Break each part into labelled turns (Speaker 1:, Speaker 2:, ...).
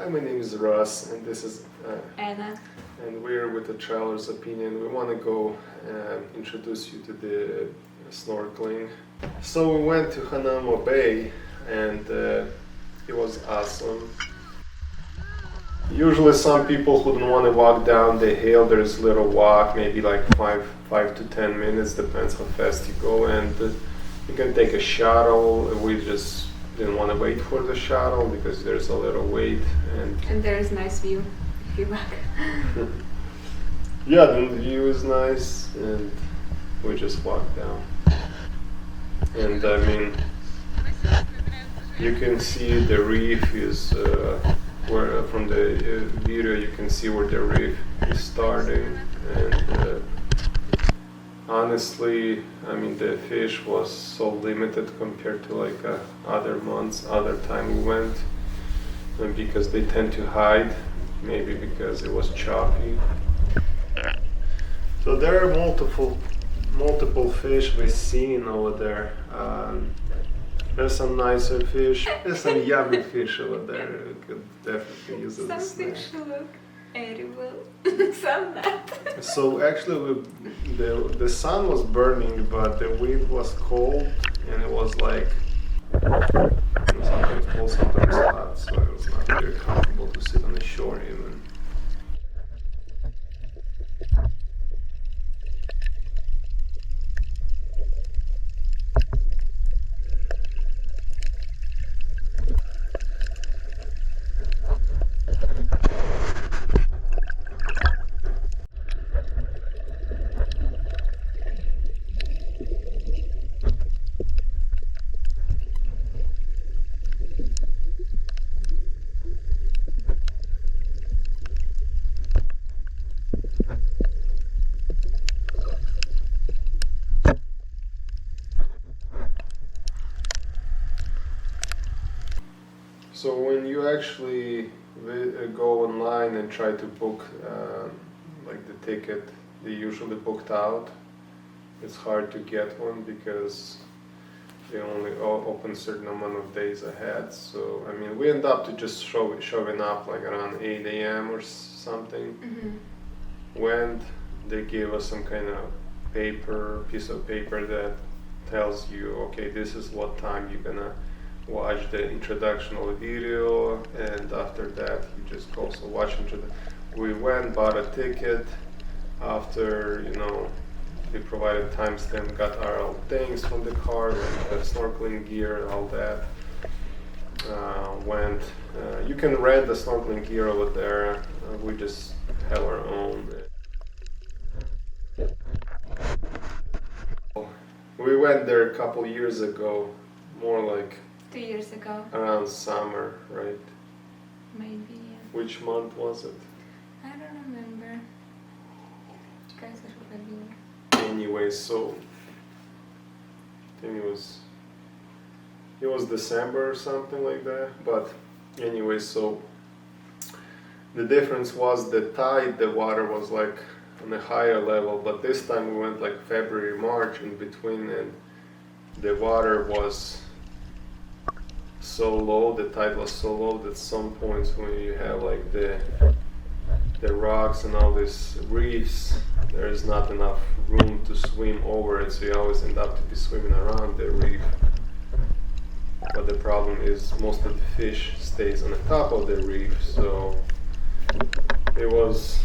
Speaker 1: Hi, my name is Russ, and this is
Speaker 2: Anna.
Speaker 1: and we're with the Traveler's Opinion. We want to go introduce you to the snorkeling. So we went to Hanauma Bay, and it was awesome. Usually, some people who don't want to walk down the hill, there's a little walk, maybe like 5 to 10 minutes, depends how fast you go, and you can take a shuttle. We just didn't want to wait for the shuttle because there's a little wait,
Speaker 2: And there's nice view if you walk.
Speaker 1: yeah, the view is nice, and we just walked down. And I mean, you can see the reef is where from the video you can see where the reef is starting, and honestly, I mean, the fish was so limited compared to like other months, other time we went, and because they tend to hide, maybe because it was choppy. So there are multiple fish we've seen over there. There's some nicer fish. There's some yummy fish over there. We could definitely use it as a
Speaker 2: Some
Speaker 1: snack.
Speaker 2: fish look edible, some not.
Speaker 1: So actually, the sun was burning, but the wind was cold, and it was like sometimes cold, sometimes hot. So it was not very comfortable to sit on the shore even. So when you actually go online and try to book like the ticket, they usually booked out. It's hard to get one because they only open certain amount of days ahead. So I mean, we end up to just showing up like around 8 a.m. or something.
Speaker 2: Mm-hmm.
Speaker 1: Went, they gave us some kind of piece of paper that tells you, okay, this is what time you're gonna watch the introductional video, and after that you just go. So watch we went, bought a ticket. After, you know, they provided timestamp, got our things from the car, like the snorkeling gear and all that. You can rent the snorkeling gear over there. We just have our own. We went there a couple years ago, more like
Speaker 2: 2 years ago,
Speaker 1: around summer, right?
Speaker 2: maybe. Yeah.
Speaker 1: Which month was it?
Speaker 2: I don't remember. Guys, I should review.
Speaker 1: Anyway, so I think it was December or something like that. But anyway, so the difference was the tide, the water was like on a higher level, but this time we went like February, March in between, and the water was so low, the tide was so low that some points when you have like the rocks and all these reefs, there is not enough room to swim over it, so you always end up to be swimming around the reef. But the problem is most of the fish stays on the top of the reef, so it was,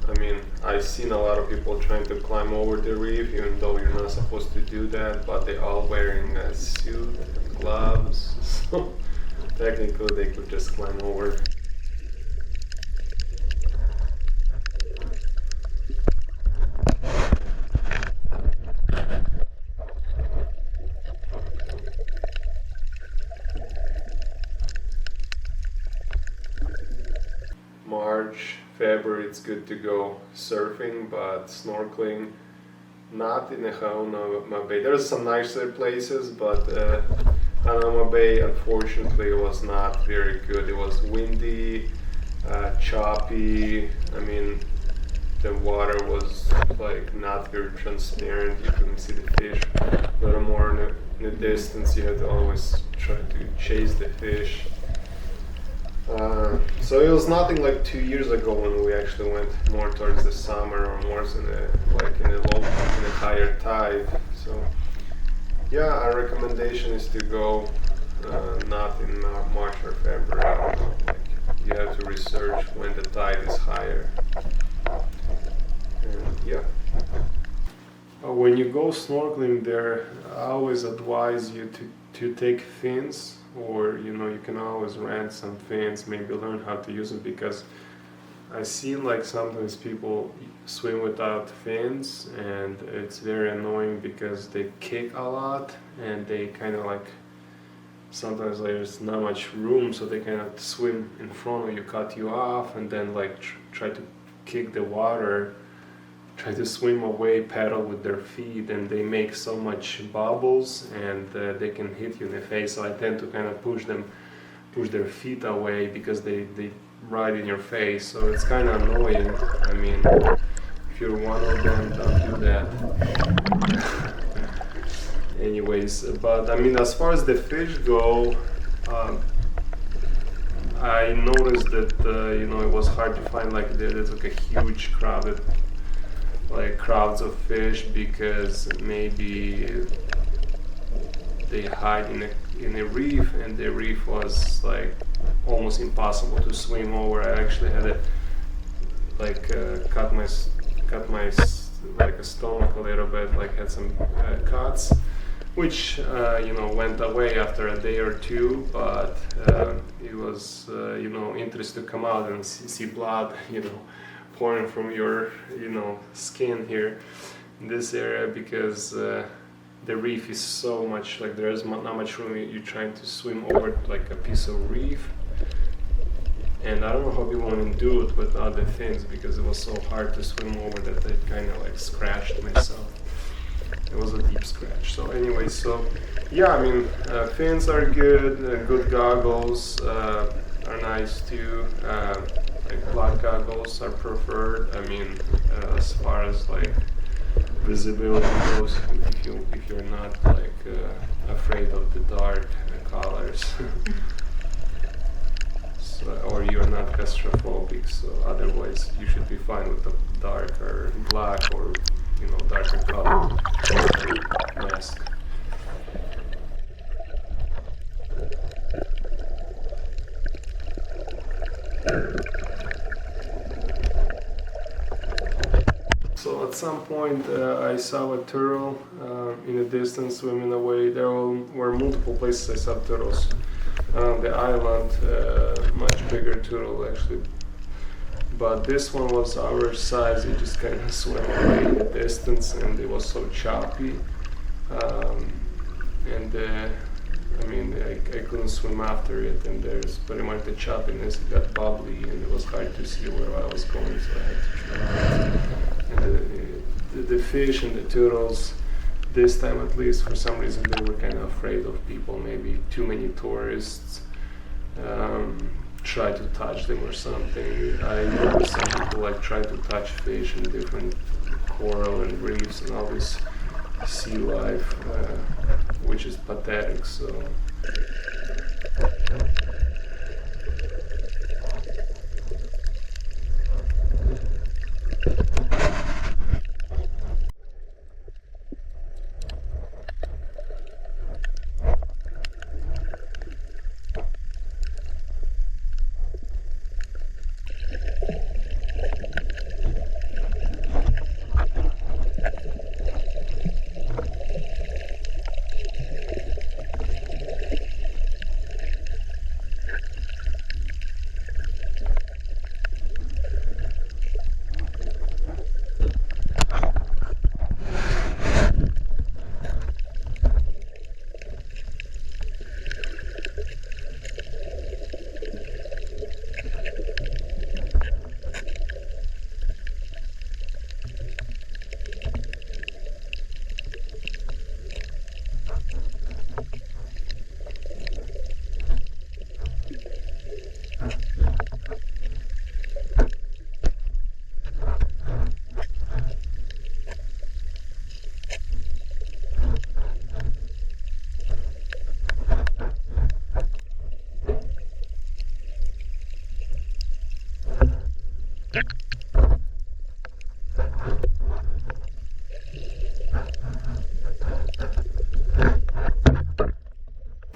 Speaker 1: I mean, I've seen a lot of people trying to climb over the reef, even though you're not supposed to do that, but they're all wearing a suit and gloves, so technically they could just climb over. March, February, it's good to go surfing, but snorkeling, not in the Hanauma Bay. There's some nicer places, but Hanauma Bay, unfortunately, was not very good. It was windy, choppy. I mean, the water was like not very transparent. You couldn't see the fish. A little more in the distance, you had to always try to chase the fish. So it was nothing like 2 years ago when we actually went more towards the summer or more in a higher tide. So yeah, our recommendation is to go not in March or February. I don't know, like you have to research when the tide is higher. And yeah. When you go snorkeling there, I always advise you to take fins, or you can always rent some fins, maybe learn how to use it, because I see like sometimes people swim without fins and it's very annoying because they kick a lot and they kind of like sometimes like, there's not much room, so they kind of swim in front of you, cut you off, and then like try to kick the water, try to swim away, paddle with their feet, and they make so much bubbles and they can hit you in the face. So I tend to kind of push their feet away because they ride in your face. So it's kind of annoying. I mean, if you're one of them, don't do that. Anyways, but I mean, as far as the fish go, I noticed that it was hard to find like there's like a huge crowds of fish, because maybe they hide in a reef, and the reef was like almost impossible to swim over. I actually had to cut my like a stomach a little bit, like had some cuts, which went away after a day or two, but it was interesting to come out and see blood pouring from your skin here in this area, because the reef is so much, like there's not much room. You're trying to swim over like a piece of reef, and I don't know how people want to do it without the fins, because it was so hard to swim over that I kind of like scratched myself. It was a deep scratch. So anyway, so yeah, I mean, fins are good. Good goggles are nice too. Like black goggles are preferred. I mean, as far as like visibility goes, if you're not like afraid of the dark colors, or you're not claustrophobic. So otherwise, you should be fine with the dark or black or darker color mask. So at some point I saw a turtle in the distance swimming away. There were multiple places I saw turtles around the island, much bigger turtle actually. But this one was our size. It just kind of swam away in the distance, and it was so choppy. I mean, I couldn't swim after it, and there's pretty much the choppiness. It got bubbly, and it was hard to see where I was going, so I had to try. And the fish and the turtles, this time at least, for some reason, they were kind of afraid of people. Maybe too many tourists try to touch them or something. I noticed some people like try to touch fish in different coral and reefs and all this sea life, which is pathetic. So.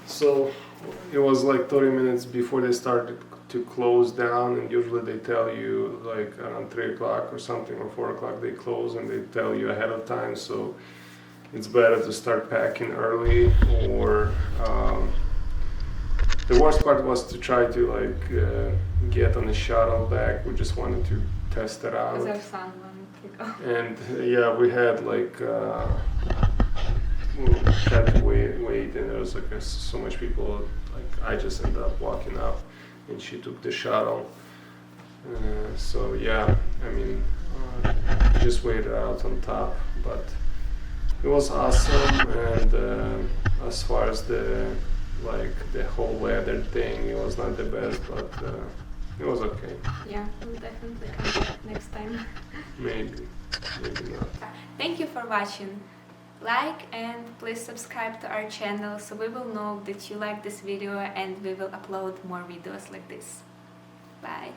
Speaker 1: So it was like 30 minutes before they started to close down, and usually they tell you like around 3 o'clock or something, or 4 o'clock they close, and they tell you ahead of time. So it's better to start packing early, or the worst part was to try to get on the shuttle back. We just wanted to test it out.
Speaker 2: Because our son wanted to go.
Speaker 1: And yeah, we had we had to wait, and there was so much people. Like I just ended up walking up, and she took the shuttle. So yeah, I mean, just waited out on top, but it was awesome. And as far as the whole weather thing, it was not the best, but it was okay.
Speaker 2: Yeah, we'll definitely come back next time.
Speaker 1: Maybe not.
Speaker 2: Thank you for watching. Like and please subscribe to our channel so we will know that you like this video and we will upload more videos like this. Bye!